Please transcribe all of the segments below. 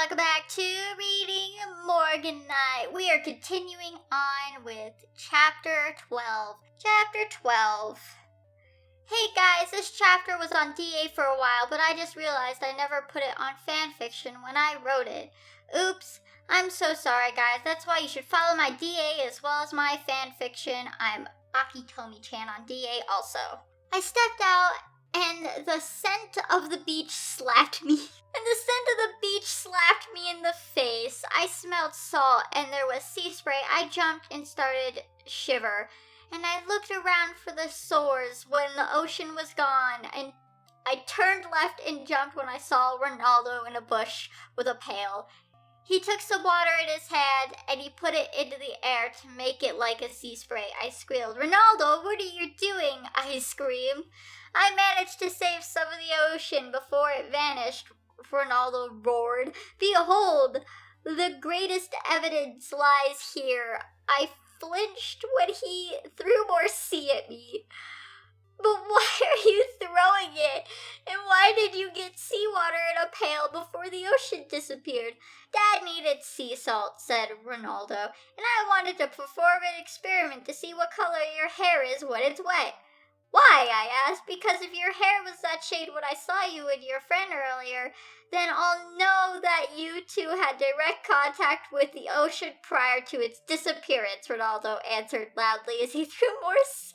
welcome back to Reading Morganite. We are continuing on with Chapter 12. Chapter 12. Hey guys, this chapter was on DA for a while, but I just realized I never put it on fanfiction when I wrote it. Oops, I'm so sorry guys. That's why you should follow my DA as well as my fanfiction. I'm Akitomi-chan on DA also. I stepped out and the scent of the beach slapped me. In the face. I smelled salt and there was sea spray. I jumped and started shiver. And I looked around for the sores when the ocean was gone. And I turned left and jumped when I saw Ronaldo in a bush with a pail. He took some water in his hand and he put it into the air to make it like a sea spray. I squealed, "Ronaldo, what are you doing?" I screamed. "I managed to save some of the ocean before it vanished," Ronaldo roared. "Behold, the greatest evidence lies here." I flinched when he threw more sea at me. "But why are you throwing it? And why did you get seawater in a pail before the ocean disappeared?" "Dad needed sea salt," said Ronaldo, "and I wanted to perform an experiment to see what color your hair is when it's wet." "Why?" I asked. "Because if your hair was that shade when I saw you and your friend earlier, then I'll know that you two had direct contact with the ocean prior to its disappearance," Ronaldo answered loudly as he threw more sea.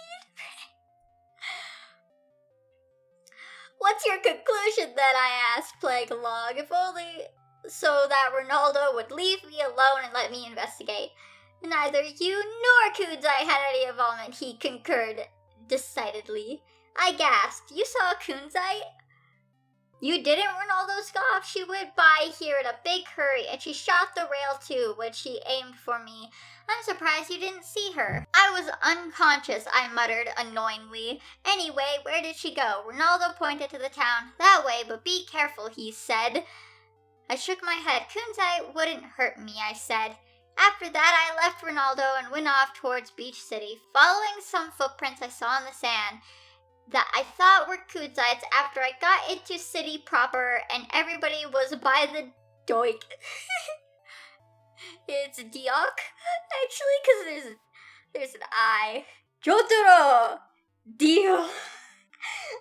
"What's your conclusion then?" I asked, playing along, if only so that Ronaldo would leave me alone and let me investigate. "Neither you nor Kunzai had any involvement," he concurred decidedly. I gasped. "You saw Kunzai?" "You didn't?" Ronaldo scoffed. "She went by here in a big hurry, and she shot the rail too when she aimed for me. I'm surprised you didn't see her." "I was unconscious," I muttered annoyingly. "Anyway, where did she go?" Ronaldo pointed to the town. "That way, but be careful," he said. I shook my head. "Kunzai wouldn't hurt me," I said. After that, I left Ronaldo and went off towards Beach City, following some footprints I saw in the sand that I thought were Kunzai's after I got into city proper and everybody was by the doik. It's Diok, actually, because there's an I. Jotaro! Dio!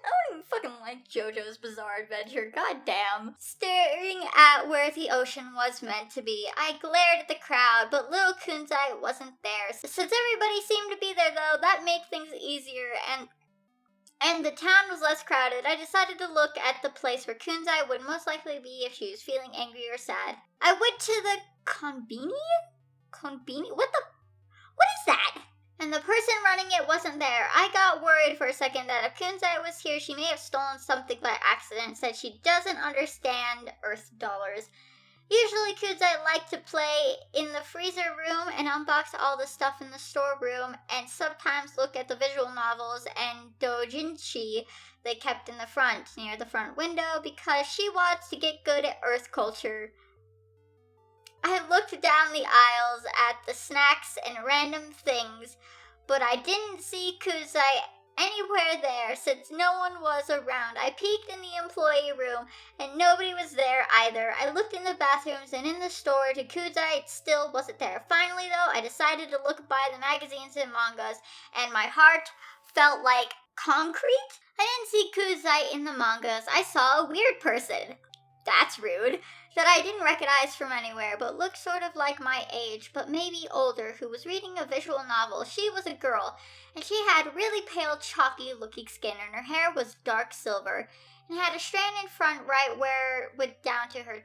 I don't even fucking like JoJo's Bizarre Adventure, goddamn. Staring at where the ocean was meant to be, I glared at the crowd, but little Kunzai wasn't there. Since everybody seemed to be there though, that made things easier and the town was less crowded. I decided to look at the place where Kunzai would most likely be if she was feeling angry or sad. I went to the konbini? Konbini? What is that? And the person running it wasn't there. I got worried for a second that if Kunzai was here, she may have stolen something by accident, said she doesn't understand Earth dollars. Usually Kunzai liked to play in the freezer room and unbox all the stuff in the storeroom and sometimes look at the visual novels and doujinshi they kept in the front, near the front window, because she wants to get good at Earth culture. I looked down the aisles at the snacks and random things, but I didn't see Kunzai anywhere there since no one was around. I peeked in the employee room and nobody was there either. I looked in the bathrooms and in the storage and Kunzai still wasn't there. Finally though, I decided to look by the magazines and mangas and my heart felt like concrete. I didn't see Kunzai in the mangas. I saw a weird person. That's rude. That I didn't recognize from anywhere, but looked sort of like my age, but maybe older, who was reading a visual novel. She was a girl, and she had really pale, chalky-looking skin, and her hair was dark silver, and had a strand in front right where it went down to her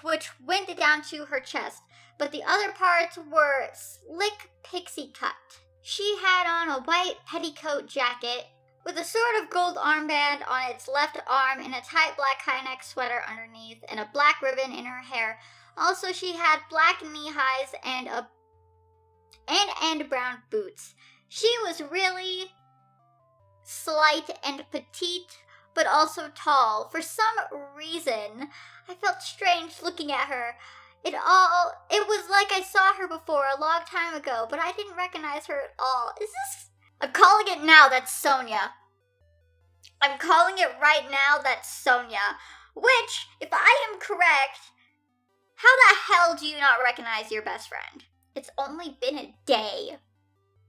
which went down to her chest, but the other parts were slick pixie cut. She had on a white petticoat jacket, with a sort of gold armband on its left arm and a tight black high-neck sweater underneath and a black ribbon in her hair. Also, she had black knee-highs and brown boots. She was really slight and petite, but also tall. For some reason, I felt strange looking at her. It was like I saw her before a long time ago, but I didn't recognize her at all. I'm calling it now, that's Sonia. I'm calling it right now, that's Sonia. Which, if I am correct, How the hell do you not recognize your best friend? It's only been a day.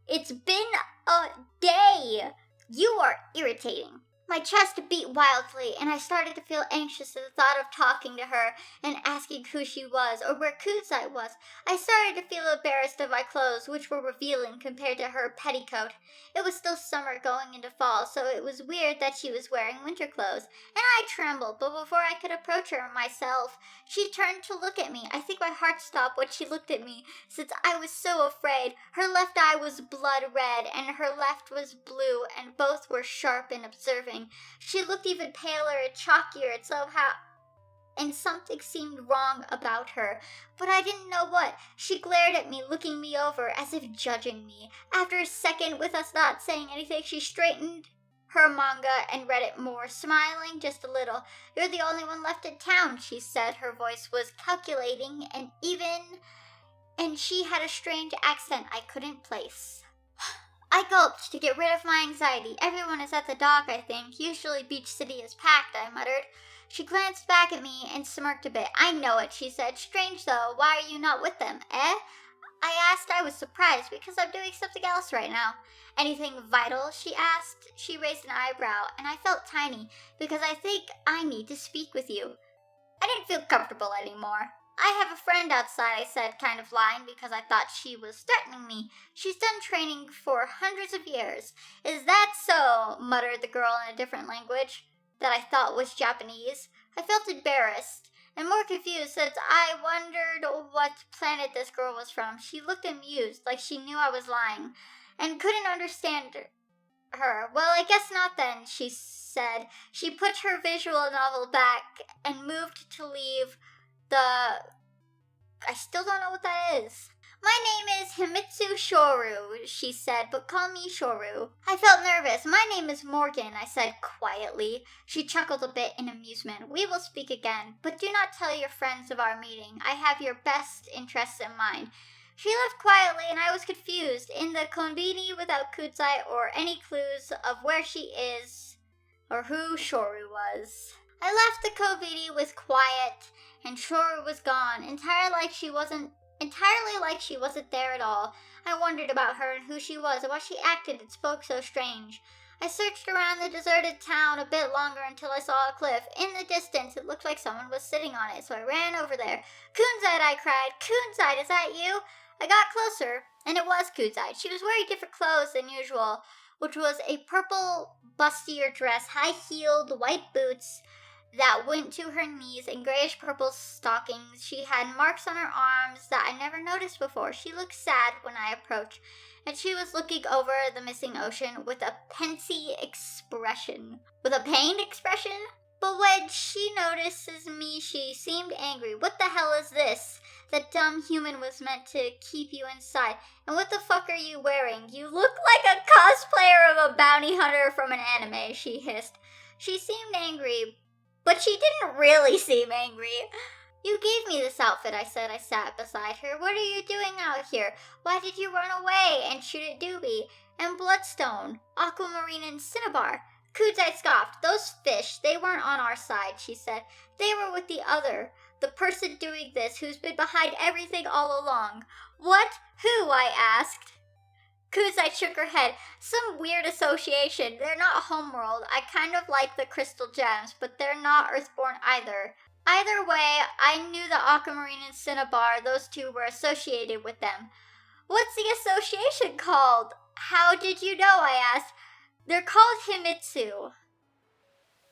It's been a day. You are irritating. My chest beat wildly, and I started to feel anxious at the thought of talking to her and asking who she was or where Kuzai was. I started to feel embarrassed of my clothes, which were revealing compared to her petticoat. It was still summer going into fall, so it was weird that she was wearing winter clothes, and I trembled, but before I could approach her myself, she turned to look at me. I think my heart stopped when she looked at me, since I was so afraid. Her left eye was blood red, and her left was blue, and both were sharp and observing. She looked even paler and chalkier, and something seemed wrong about her, but I didn't know what. She glared at me, looking me over, as if judging me. After a second, with us not saying anything, she straightened her manga and read it more, smiling just a little. "You're the only one left in town," she said. Her voice was calculating and even, and she had a strange accent I couldn't place. I gulped to get rid of my anxiety. "Everyone is at the dock, I think. Usually Beach City is packed," I muttered. She glanced back at me and smirked a bit. "I know it," she said. "Strange, though. Why are you not with them, eh?" I asked. I was surprised because I'm doing something else right now. "Anything vital?" she asked. She raised an eyebrow, and I felt tiny because I think I need to speak with you. I didn't feel comfortable anymore. "I have a friend outside," I said, kind of lying because I thought she was threatening me. "She's done training for hundreds of years." "Is that so?" muttered the girl in a different language that I thought was Japanese. I felt embarrassed and more confused since I wondered what planet this girl was from. She looked amused, like she knew I was lying, and couldn't understand her. "Well, I guess not then," she said. She put her visual novel back and moved to leave I still don't know what that is. "My name is Himitsu Shoru," she said, "but call me Shoru." I felt nervous. "My name is Morgan," I said quietly. She chuckled a bit in amusement. "We will speak again, but do not tell your friends of our meeting. I have your best interests in mind." She left quietly, and I was confused. In the konbini without Kuzai or any clues of where she is or who Shoru was. I left the konbini with quiet, and Shoru was gone, entirely like she wasn't there at all. I wondered about her and who she was and why she acted and spoke so strange. I searched around the deserted town a bit longer until I saw a cliff. In the distance, it looked like someone was sitting on it, so I ran over there. "Kunzite," I cried. "Kunzite, is that you?" I got closer, and it was Kunzite. She was wearing different clothes than usual, which was a purple bustier dress, high-heeled white boots that went to her knees, and grayish-purple stockings. She had marks on her arms that I never noticed before. She looked sad when I approached, and she was looking over the missing ocean with a pained expression. But when she notices me, she seemed angry. "What the hell is this? That dumb human was meant to keep you inside. And what the fuck are you wearing? You look like a cosplayer of a bounty hunter from an anime," she hissed. She seemed angry, but she didn't really seem angry. "You gave me this outfit," I said. I sat beside her. "What are you doing out here? Why did you run away and shoot at Doobie and Bloodstone, Aquamarine, and Cinnabar?" Kuzai scoffed. "Those fish, they weren't on our side," she said. "They were with the person doing this, who's been behind everything all along." "What? Who?" I asked. Kuzai shook her head. "Some weird association. They're not homeworld. I kind of like the crystal gems, but they're not Earthborn either." Either way, I knew the Aquamarine and Cinnabar, those two were associated with them. "What's the association called?" "How did you know?" I asked. "They're called Himitsu.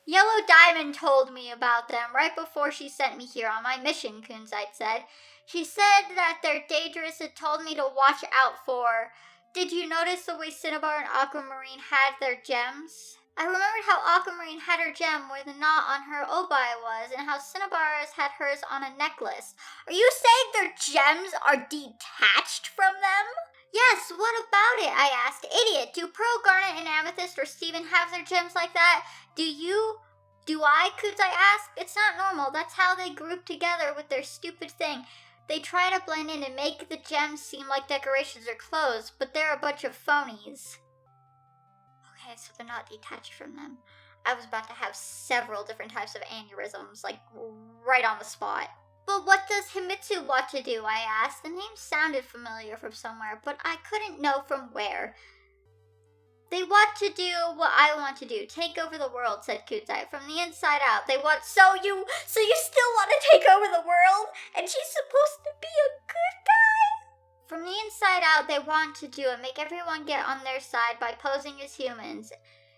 Yellow Diamond told me about them right before she sent me here on my mission," Kunzite said. "She said that they're dangerous and told me to watch out for. Did you notice the way Cinnabar and Aquamarine had their gems?" I remembered how Aquamarine had her gem where the knot on her obi was, and how Cinnabar's had hers on a necklace. "Are you saying their gems are detached from them?" "Yes, what about it?" I asked. "Idiot, do Pearl, Garnet, and Amethyst or Steven have their gems like that? Do I?" Kuzai asked. "It's not normal. That's how they group together with their stupid thing. They try to blend in and make the gems seem like decorations or clothes, but they're a bunch of phonies." Okay, so they're not detached from them. I was about to have several different types of aneurysms, like right on the spot. But what does Himitsu want to do? I asked. The name sounded familiar from somewhere, but I couldn't know from where. They want to do what I want to do, take over the world, said Kudzai. From the inside out, they want, so you still want to take over the world? And she's supposed to be a good guy? From the inside out, they want to do it, make everyone get on their side by posing as humans,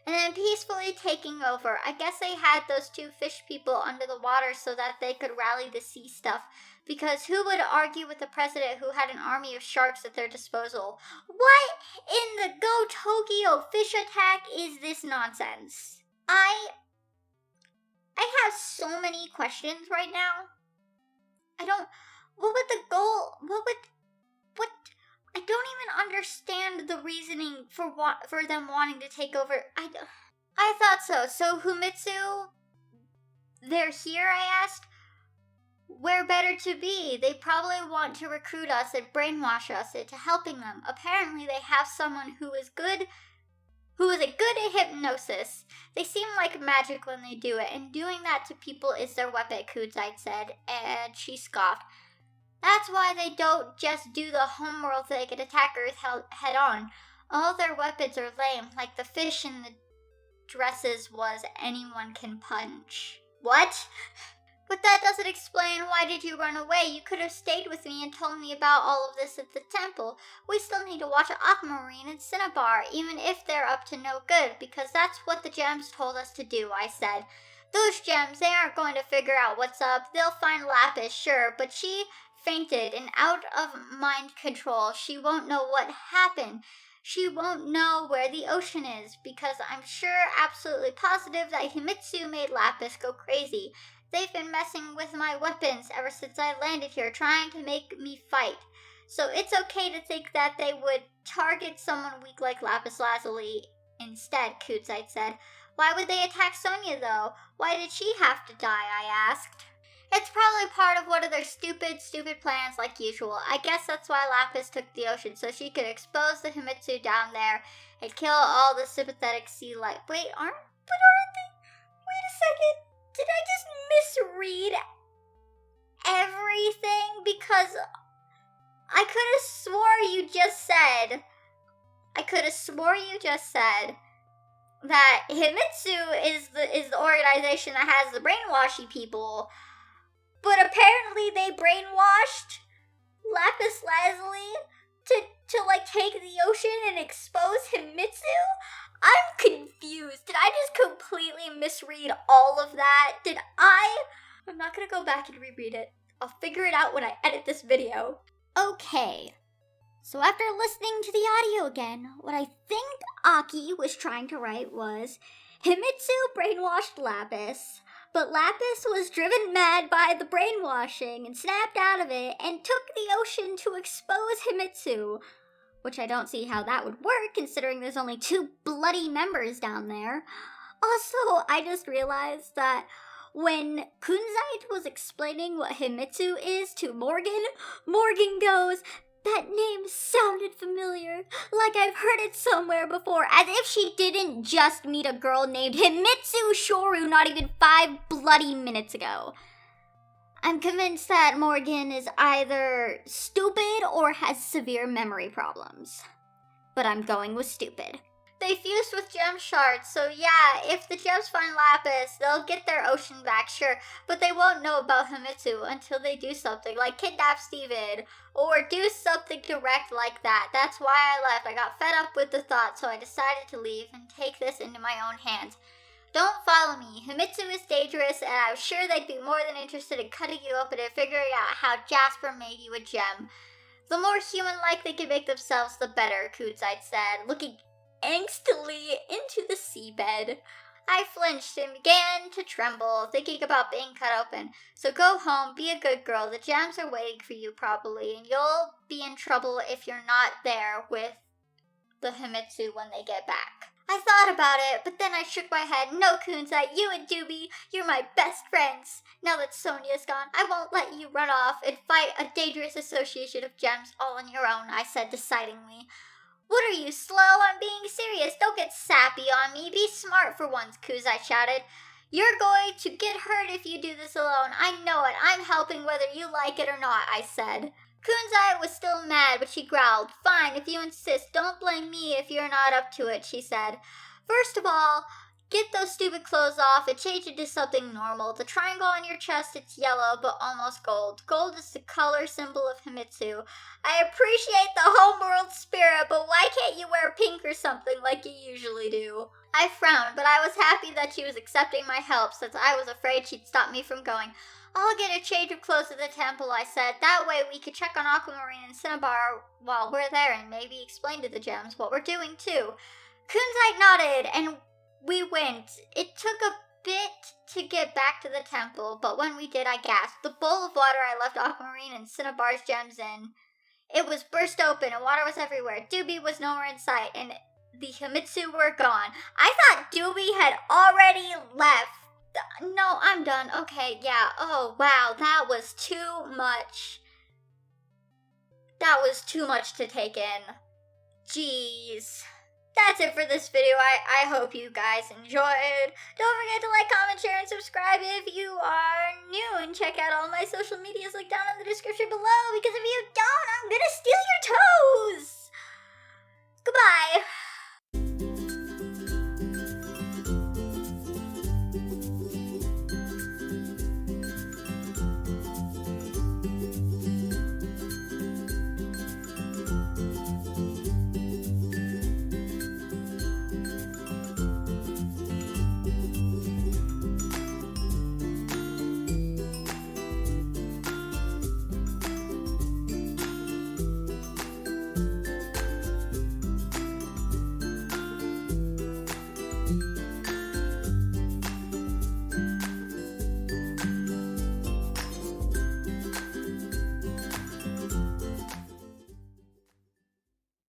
and then peacefully taking over. I guess they had those two fish people under the water so that they could rally the sea stuff, because who would argue with the president who had an army of sharks at their disposal? What in the Go Tokyo fish attack is this nonsense? I have so many questions right now. What would the goal, I don't even understand the reasoning for them wanting to take over. I thought so. So Himitsu, they're here, I asked. Where better to be? They probably want to recruit us and brainwash us into helping them. Apparently they have someone who is good at hypnosis. They seem like magic when they do it, and doing that to people is their weapon, Kudzai said, and she scoffed. That's why they don't just do the homeworld thing and attack Earth head on. All their weapons are lame, like the fish in the dresses was anyone can punch. What? But that doesn't explain why did you run away. You could have stayed with me and told me about all of this at the temple. We still need to watch Aquamarine and Cinnabar, even if they're up to no good, because that's what the gems told us to do, I said. Those gems, they aren't going to figure out what's up. They'll find Lapis, sure, but she fainted and out of mind control. She won't know what happened. She won't know where the ocean is, because I'm sure, absolutely positive, that Himitsu made Lapis go crazy. They've been messing with my weapons ever since I landed here, trying to make me fight. So it's okay to think that they would target someone weak like Lapis Lazuli instead, Kudzai said. Why would they attack Sonia, though? Why did she have to die, I asked. It's probably part of one of their stupid plans like usual. I guess that's why Lapis took the ocean, so she could expose the Himitsu down there and kill all the sympathetic sea life. Wait, aren't they? Wait a second. Did I just misread everything? Because I could have swore you just said that Himitsu is the organization that has the brainwashy people, but apparently they brainwashed Lapis Lazuli to like take the ocean and expose Himitsu? I'm confused. Did I just completely misread all of that? I'm not gonna go back and reread it. I'll figure it out when I edit this video. Okay. So after listening to the audio again, what I think Aki was trying to write was, Himitsu brainwashed Lapis, but Lapis was driven mad by the brainwashing and snapped out of it and took the ocean to expose Himitsu. Which I don't see how that would work, considering there's only 2 bloody members down there. Also, I just realized that when Kunzite was explaining what Himitsu is to Morgan goes, that name sounded familiar, like I've heard it somewhere before, as if she didn't just meet a girl named Himitsu Shoru not even 5 bloody minutes ago. I'm convinced that Morgan is either stupid or has severe memory problems. But I'm going with stupid. They fused with gem shards, so yeah, if the gems find Lapis, they'll get their ocean back, sure, but they won't know about Himitsu until they do something, like kidnap Steven, or do something direct like that. That's why I left. I got fed up with the thought, so I decided to leave and take this into my own hands. Don't follow me. Himitsu is dangerous, and I'm sure they'd be more than interested in cutting you open and figuring out how Jasper made you a gem. The more human-like they can make themselves, the better, Kudzite said, looking angstily into the seabed. I flinched and began to tremble, thinking about being cut open. So go home, be a good girl. The gems are waiting for you probably, and you'll be in trouble if you're not there with the Himitsu when they get back. I thought about it, but then I shook my head. No, Kunzai, you and Doobie, you're my best friends. Now that Sonia's gone, I won't let you run off and fight a dangerous association of gems all on your own, I said decidingly. What are you, slow? I'm being serious. Don't get sappy on me. Be smart for once, Kunzai shouted. You're going to get hurt if you do this alone. I know it. I'm helping whether you like it or not, I said. Kunzai was still mad, but she growled. Fine, if you insist. Don't blame me if you're not up to it, she said. First of all, get those stupid clothes off and change into something normal. The triangle on your chest, it's yellow, but almost gold. Gold is the color symbol of Himitsu. I appreciate the homeworld spirit, but why can't you wear pink or something like you usually do? I frowned, but I was happy that she was accepting my help since I was afraid she'd stop me from going. I'll get a change of clothes at the temple, I said. That way we could check on Aquamarine and Cinnabar while we're there and maybe explain to the gems what we're doing too. Kunzite nodded and we went. It took a bit to get back to the temple, but when we did, I gasped. The bowl of water I left Aquamarine and Cinnabar's gems in, it was burst open and water was everywhere. Doobie was nowhere in sight and the Himitsu were gone. I thought Doobie had already left. No, I'm done. Okay, yeah. Oh, wow. That was too much. That was too much to take in. Jeez. That's it for this video. I hope you guys enjoyed. Don't forget to like, comment, share, and subscribe if you are new. And check out all my social medias linked down in the description below. Because if you don't, I'm gonna steal your toes. Goodbye.